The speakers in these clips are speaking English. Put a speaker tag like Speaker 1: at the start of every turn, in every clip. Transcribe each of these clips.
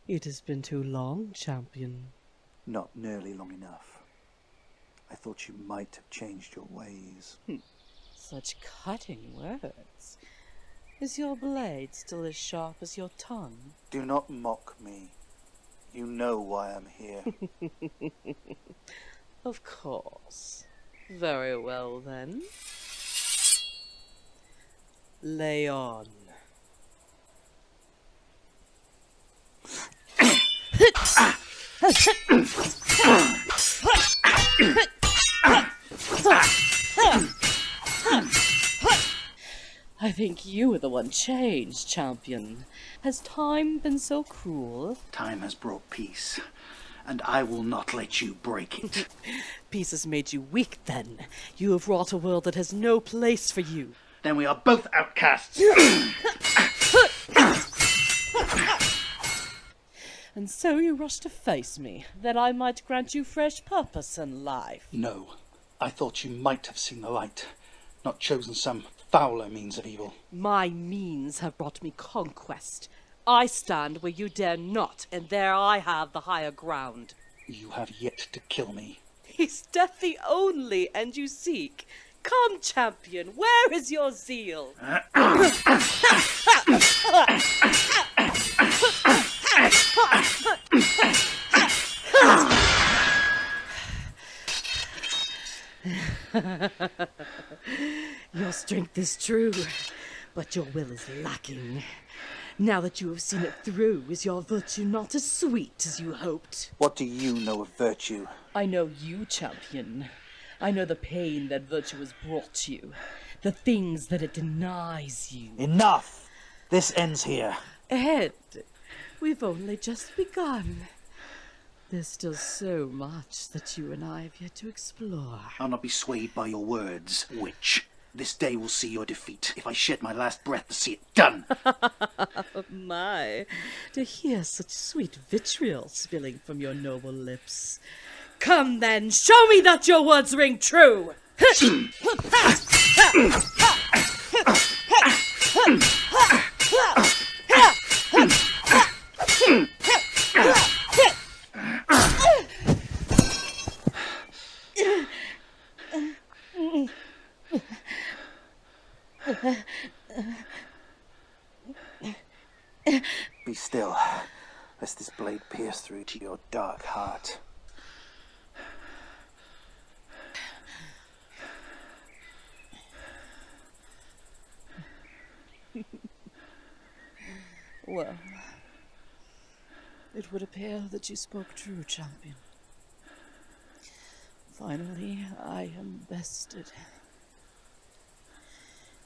Speaker 1: It has been too long, champion.
Speaker 2: Not nearly long enough. I thought you might have changed your ways.
Speaker 1: Such cutting words. Is your blade still as sharp as your tongue?
Speaker 2: Do not mock me. You know why I'm here.
Speaker 1: Of course. Very well, then. Lay on. I think you were the one changed, champion. Has time been so cruel?
Speaker 2: Time has brought peace, and I will not let you break it.
Speaker 1: Peace has made you weak, then. You have wrought a world that has no place for you.
Speaker 2: Then we are both outcasts.
Speaker 1: And so you rush to face me, that I might grant you fresh purpose in life.
Speaker 2: No, I thought you might have seen the light, not chosen some fouler means of evil.
Speaker 1: My means have brought me conquest. I stand where you dare not, and there I have the higher ground.
Speaker 2: You have yet to kill me.
Speaker 1: Is death the only end you seek? Come, champion, where is your zeal? Your strength is true, but your will is lacking. Now that you have seen it through, is your virtue not as sweet as you hoped?
Speaker 2: What do you know of virtue?
Speaker 1: I know you, champion. I know the pain that virtue has brought you, the things that it denies you.
Speaker 2: Enough! This ends here.
Speaker 1: Ed, we've only just begun. There's still so much that you and I have yet to explore.
Speaker 2: I'll not be swayed by your words, witch. This day will see your defeat, if I shed my last breath to see it done.
Speaker 1: My, to hear such sweet vitriol spilling from your noble lips. Come then, show me that your words ring true!
Speaker 2: Be still, lest this blade pierce through to your dark heart.
Speaker 1: Well, it would appear that you spoke true, champion. Finally, I am bested.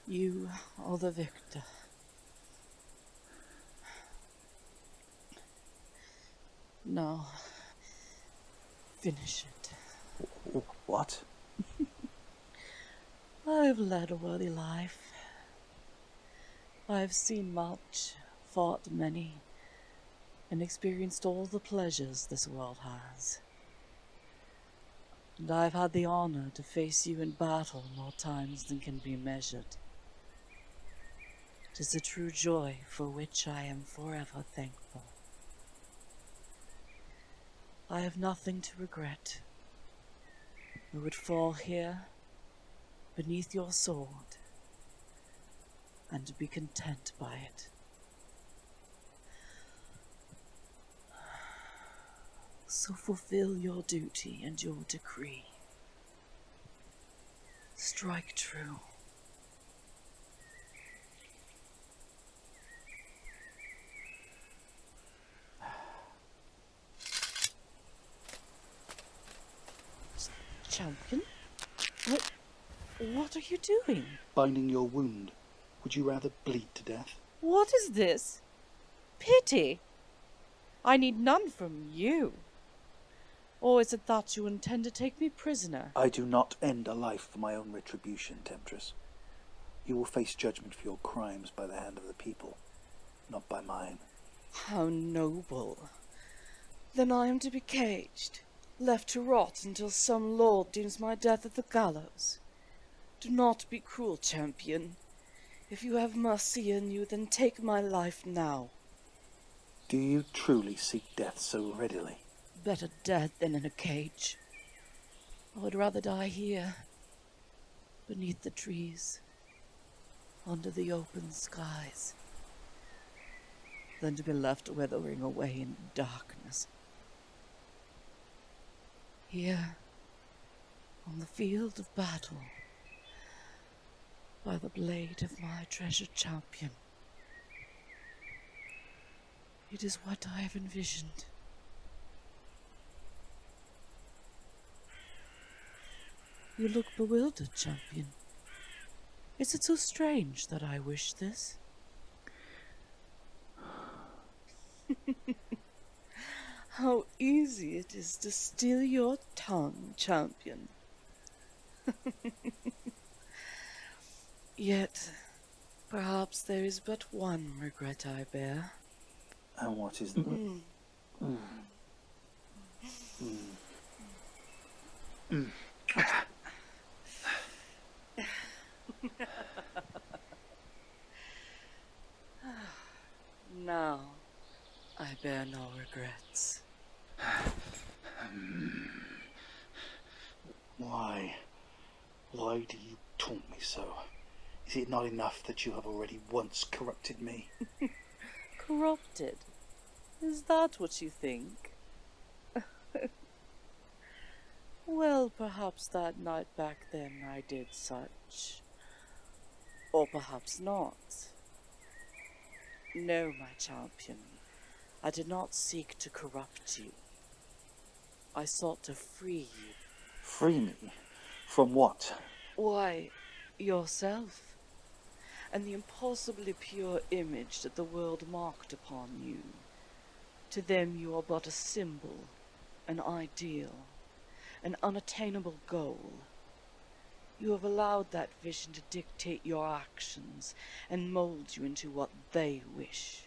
Speaker 1: You are the victor. Now, finish it.
Speaker 2: What?
Speaker 1: I've led a worthy life. I've seen much, fought many, and experienced all the pleasures this world has. And I've had the honor to face you in battle more times than can be measured. 'Tis a true joy for which I am forever thankful. I have nothing to regret. I would fall here, beneath your sword, and be content by it. So fulfill your duty and your decree. Strike true. Champion? What are you doing?
Speaker 2: Binding your wound. Would you rather bleed to death?
Speaker 1: What is this? Pity? I need none from you. Or is it that you intend to take me prisoner?
Speaker 2: I do not end a life for my own retribution, Temptress. You will face judgment for your crimes by the hand of the people, not by mine.
Speaker 1: How noble. Then I am to be caged, left to rot until some lord deems my death at the gallows. Do not be cruel, champion. If you have mercy in you, then take my life now.
Speaker 2: Do you truly seek death so readily?
Speaker 1: Better dead than in a cage. I would rather die here, beneath the trees, under the open skies, than to be left withering away in darkness. Here, on the field of battle, by the blade of my treasured champion. It is what I have envisioned. You look bewildered, champion. Is it so strange that I wish this? How easy it is to steal your tongue, champion. Yet, perhaps there is but one regret I bear.
Speaker 2: And what is that?
Speaker 1: Now, I bear no regrets.
Speaker 2: Why? Why do you taunt me so? Is it not enough that you have already once corrupted me?
Speaker 1: Corrupted? Is that what you think? Well, perhaps that night back then I did such. Or perhaps not. No, my champion. I did not seek to corrupt you. I sought to free you.
Speaker 2: Free me? From what?
Speaker 1: Why, yourself. And the impossibly pure image that the world marked upon you. To them you are but a symbol, an ideal, an unattainable goal. You have allowed that vision to dictate your actions and mold you into what they wish,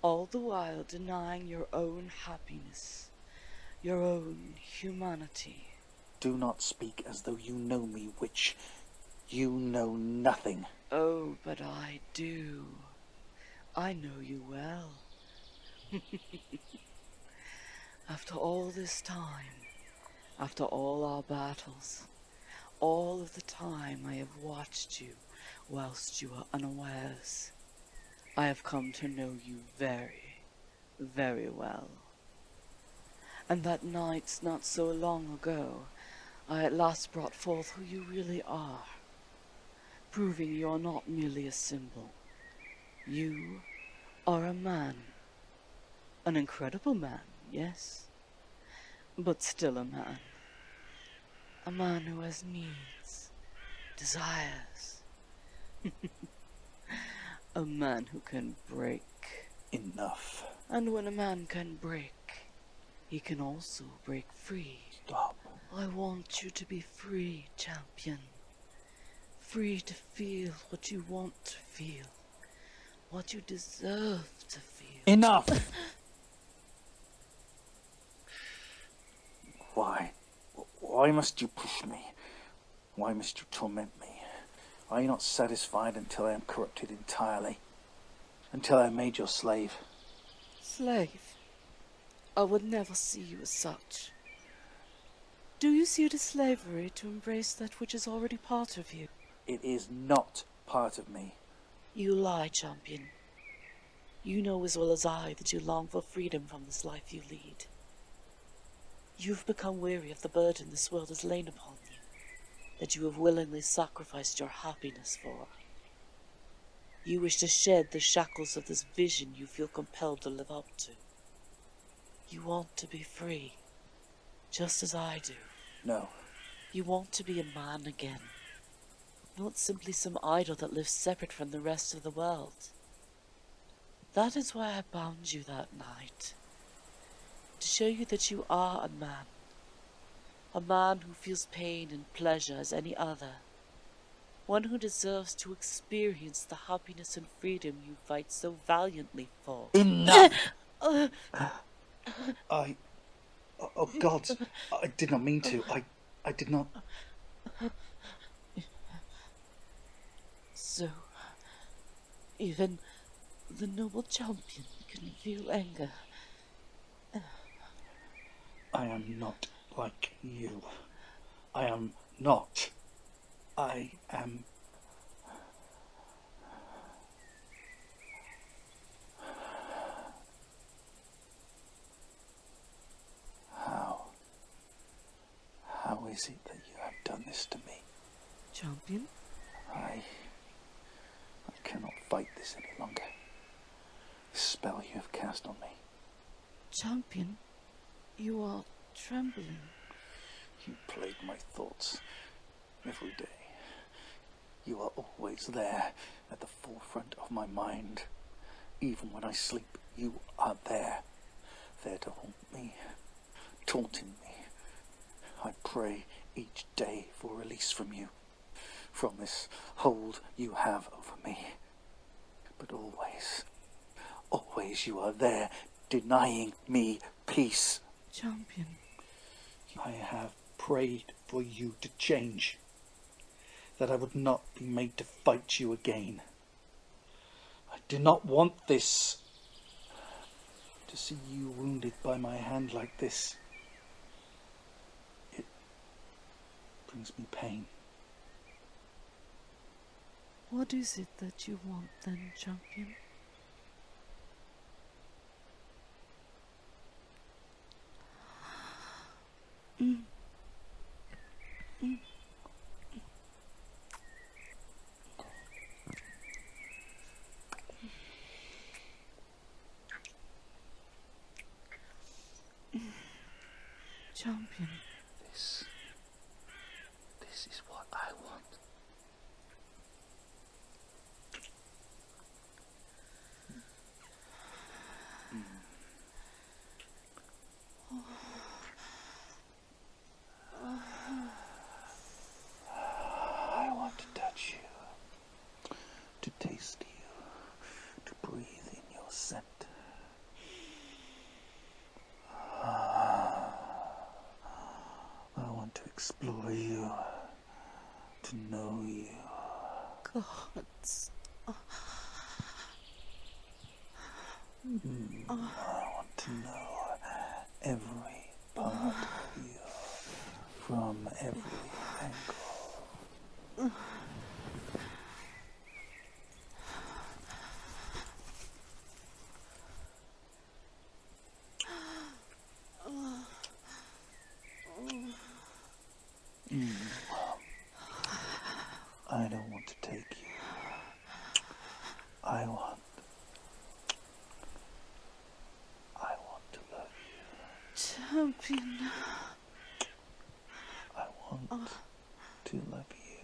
Speaker 1: all the while denying your own happiness, your own humanity.
Speaker 2: Do not speak as though you know me, witch. You know nothing.
Speaker 1: Oh, but I do. I know you well. After all this time, after all our battles, all of the time I have watched you whilst you are unawares, I have come to know you very, very well. And that night not so long ago, I at last brought forth who you really are, proving you are not merely a symbol. You are a man. An incredible man, yes, but still a man. A man who has needs, desires. A man who can break.
Speaker 2: Enough.
Speaker 1: And when a man can break, he can also break free.
Speaker 2: Stop.
Speaker 1: I want you to be free, champion. Free to feel what you want to feel. What you deserve to feel.
Speaker 2: Enough! Why? Why must you push me? Why must you torment me? Are you not satisfied until I am corrupted entirely? Until I am made your slave?
Speaker 1: Slave? I would never see you as such. Do you see it as slavery to embrace that which is already part of you?
Speaker 2: It is not part of me.
Speaker 1: You lie, champion. You know as well as I that you long for freedom from this life you lead. You've become weary of the burden this world has lain upon you, that you have willingly sacrificed your happiness for. You wish to shed the shackles of this vision you feel compelled to live up to. You want to be free, just as I do.
Speaker 2: No.
Speaker 1: You want to be a man again, not simply some idol that lives separate from the rest of the world. That is why I bound you that night, to show you that you are a man who feels pain and pleasure as any other, one who deserves to experience the happiness and freedom you fight so valiantly for.
Speaker 2: Enough! Oh God, I did not mean to. I did not.
Speaker 1: So, even the noble champion can feel anger.
Speaker 2: I am not like you. I am not. I am... How is it that you have done this to me?
Speaker 1: Champion?
Speaker 2: I cannot fight this any longer. The spell you have cast on me.
Speaker 1: Champion, you are trembling.
Speaker 2: You plague my thoughts every day. You are always there at the forefront of my mind. Even when I sleep, you are there to haunt me, taunting me. I pray each day for release from you, from this hold you have over me. But always you are there, denying me peace.
Speaker 1: Champion.
Speaker 2: I have prayed for you to change, that I would not be made to fight you again. I do not want this, to see you wounded by my hand like this. It brings me pain.
Speaker 1: What is it that you want then, Champion? Champion.
Speaker 2: This is what I want. I want to touch you, to taste you, to breathe in your scent. I want to explore you, to know you.
Speaker 1: Gods.
Speaker 2: I want to know every part of you, from every angle. I don't want to take you. I want to love you.
Speaker 1: Champion.
Speaker 2: I want to love you.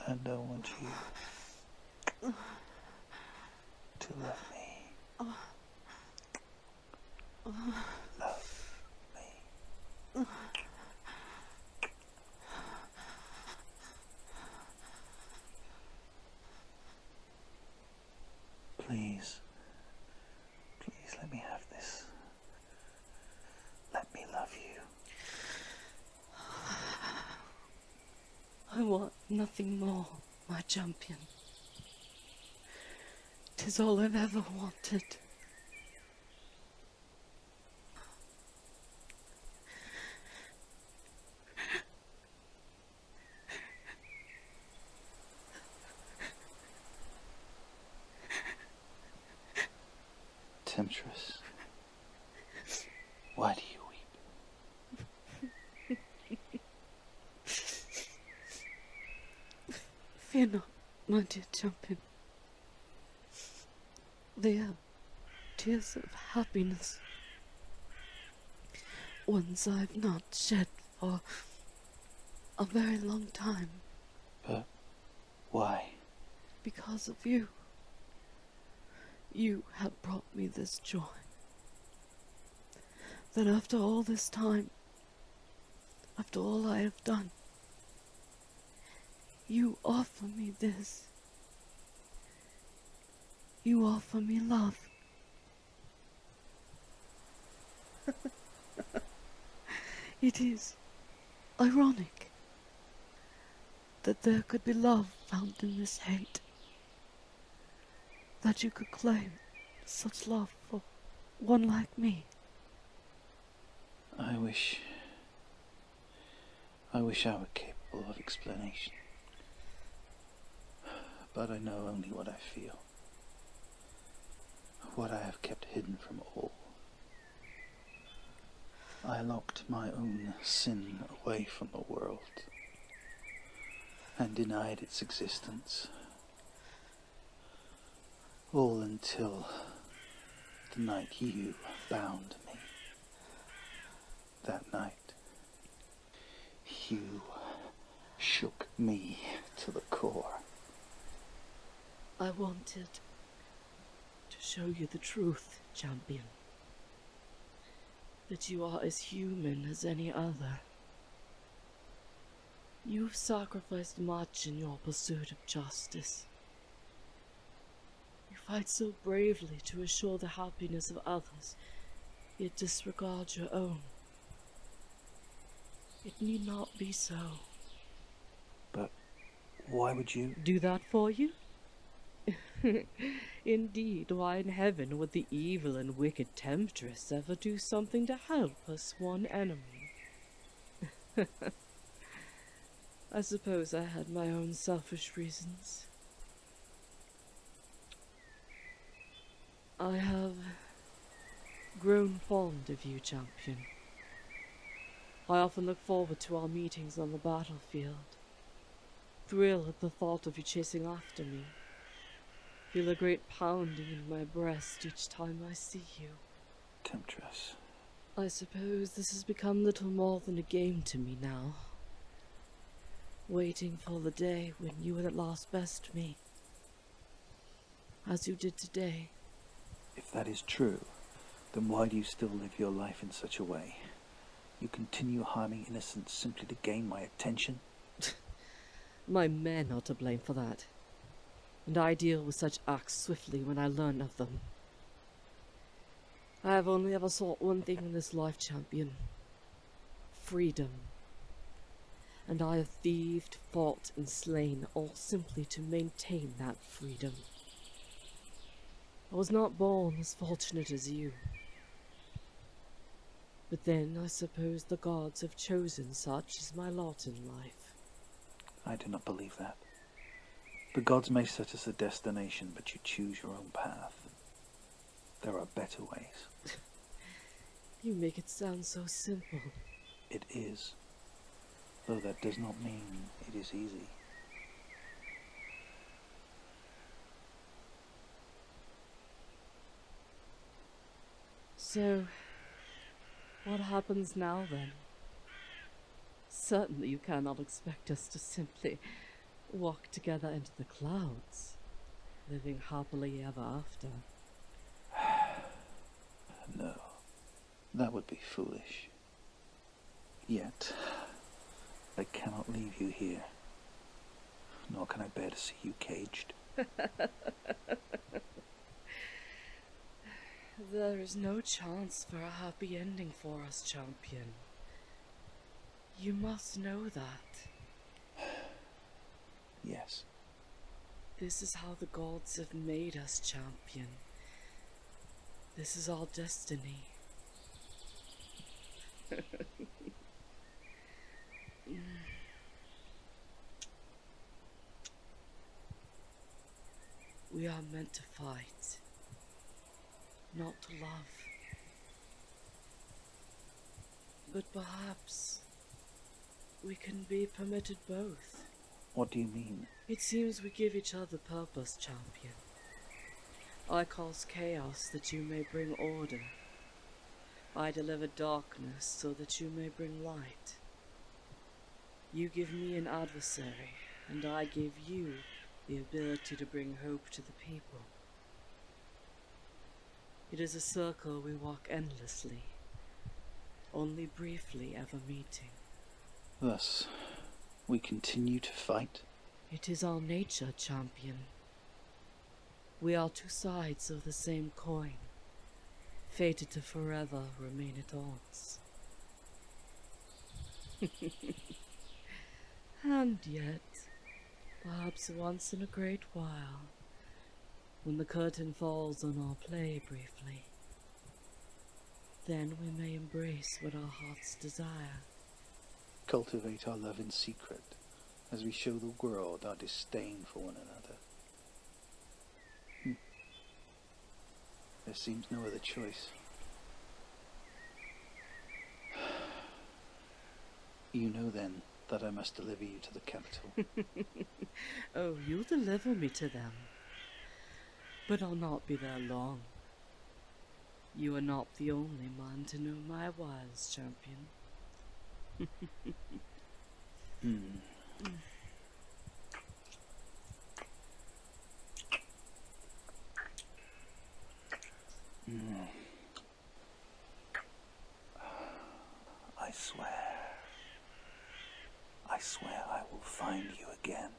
Speaker 2: And I want you to love me. Love me. Please let me have this. Let me love you.
Speaker 1: I want nothing more, my champion. 'Tis all I've ever wanted.
Speaker 2: Temptress, why do you weep?
Speaker 1: Fear not, my dear champion. They are tears of happiness, ones I've not shed for a very long time.
Speaker 2: But why?
Speaker 1: Because of you. You have brought me this joy. That after all this time, after all I have done, you offer me this. You offer me love. It is ironic that there could be love found in this hate. that you could claim such love for one like me.
Speaker 2: I wish I were capable of explanation. But I know only what I feel. What I have kept hidden from all. I locked my own sin away from the world and denied its existence. All until the night you bound me. That night, you shook me to the core.
Speaker 1: I wanted to show you the truth, champion. That you are as human as any other. You've sacrificed much in your pursuit of justice. You fight so bravely to assure the happiness of others, yet disregard your own. It need not be so.
Speaker 2: But why would you?
Speaker 1: Do that for you? Indeed, why in heaven would the evil and wicked Temptress ever do something to help her sworn enemy? I suppose I had my own selfish reasons. I have grown fond of you, champion. I often look forward to our meetings on the battlefield. Thrill at the thought of you chasing after me. Feel a great pounding in my breast each time I see you.
Speaker 2: Temptress.
Speaker 1: I suppose this has become little more than a game to me now. Waiting for the day when you would at last best me. As you did today.
Speaker 2: If that is true, then why do you still live your life in such a way? You continue harming innocents simply to gain my attention?
Speaker 1: My men are to blame for that. And I deal with such acts swiftly when I learn of them. I have only ever sought one thing in this life, champion. Freedom. And I have thieved, fought, and slain, all simply to maintain that freedom. I was not born as fortunate as you. But then I suppose the gods have chosen such as my lot in life.
Speaker 2: I do not believe that. The gods may set us a destination, but you choose your own path. There are better ways.
Speaker 1: You make it sound so simple.
Speaker 2: It is. Though that does not mean it is easy.
Speaker 1: So, what happens now then? Certainly you cannot expect us to simply walk together into the clouds, living happily ever after.
Speaker 2: No, that would be foolish. Yet, I cannot leave you here, nor can I bear to see you caged.
Speaker 1: There is no chance for a happy ending for us, champion. You must know that.
Speaker 2: Yes.
Speaker 1: This is how the gods have made us, champion. This is our destiny. We are meant to fight, not to love. But perhaps we can be permitted both.
Speaker 2: What do you mean?
Speaker 1: It seems we give each other purpose, champion. I cause chaos that you may bring order. I deliver darkness so that you may bring light. You give me an adversary, and I give you the ability to bring hope to the people. It is a circle we walk endlessly, only briefly ever meeting.
Speaker 2: Thus, we continue to fight?
Speaker 1: It is our nature, champion. We are two sides of the same coin, fated to forever remain at odds. And yet, perhaps once in a great while, When the curtain falls on our play briefly, then we may embrace what our hearts desire.
Speaker 2: Cultivate our love in secret, as we show the world our disdain for one another. There seems no other choice. You know then that I must deliver you to the capital.
Speaker 1: Oh, you'll deliver me to them. But I'll not be there long. You are not the only man to know my wiles, champion.
Speaker 2: I swear I will find you again.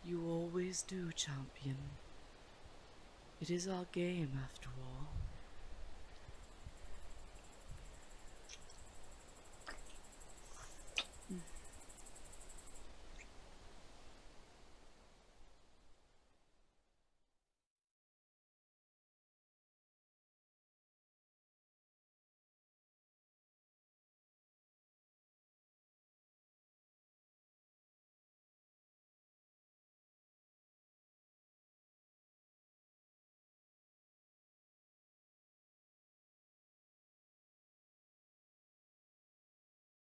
Speaker 1: You always do, champion. It is our game, after all.